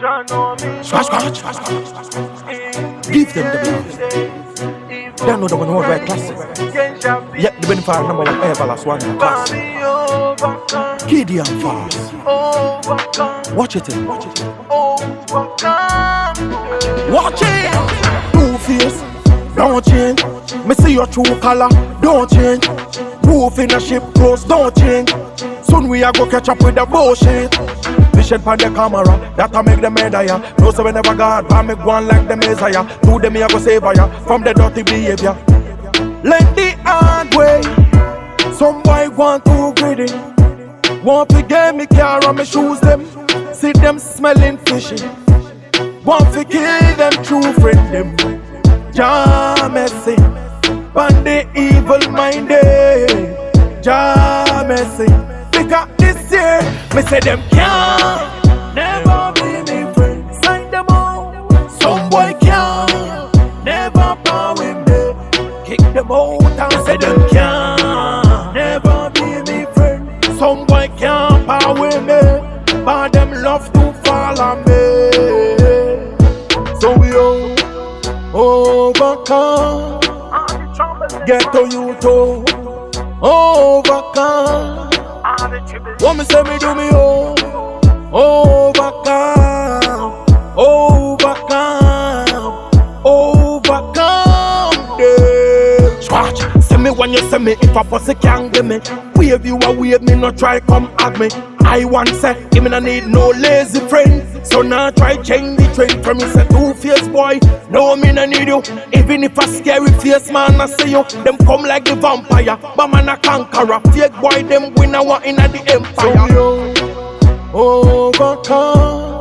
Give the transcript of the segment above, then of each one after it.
Scratch, scratch, scratch, scratch. Give them the blues. They know the one who right classic. Yet the benefit number one ever last one classic. Gideon Fast. Watch it. Watch it. Two face, don't change. Me see your true color, don't change. Roof in a ship close, don't change. Soon we a go catch up with the bullshit. Vision pan the camera, that'll make them head higher. No so we never God, but me go on like the Messiah. Do them me a go save ya from the dirty behavior. Learn the hard way. Some boy want too greedy. Want to get me car and me shoes them. See them smelling fishy. Want to kill them true friend them. Jah mercy, pan the evil minded. Jah mercy. Because this year, me say them can't never be me friend. Sign them out. Some boy can't never power with me. Kick them out and say them can't never be me friend. Some boy can't power with me, but them love to follow me. So we overcome. Get to you to overcome. What me say me do me overcome, overcome them. Scratch, say me when you say me if a pussy can't get me. Wave you a wave me, no try come at me. I want say, him no need no lazy friend. So now try change the trend from me say two-face boy. No me no need you. Even if a scary face man I see you, them come like the vampire, but man a conqueror. Fake boy them win a one in the empire. So overcome.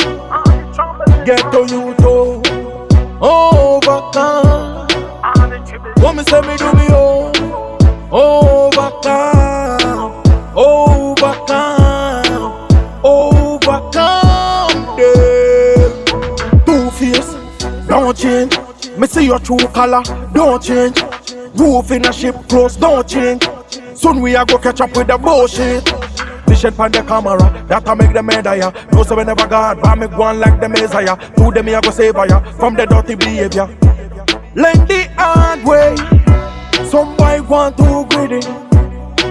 Get to you to overcome. What me say me do me overcome, overcome them. Two face, don't change. Me see your true color, don't change. Roof in a ship close, don't change. Soon we a go catch up with the bullshit. Vision pan the camera, that'll make them head higher. No so we never God, but me go on like the Messiah. Do them me a go save ya from the dirty behavior. Learn the hard way. Some boy want too greedy.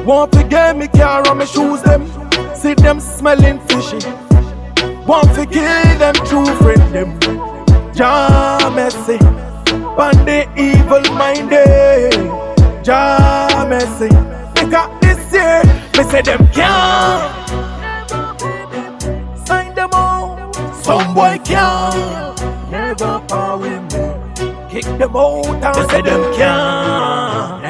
Want to get me car and me shoes them. See them smelling fishy. Want to kill them true friend them. Jah mercy, pan the evil minded. Jah mercy. Because this year, me say them can't. Sign them out. Some boy can't never power with me. Kick them out and say them can't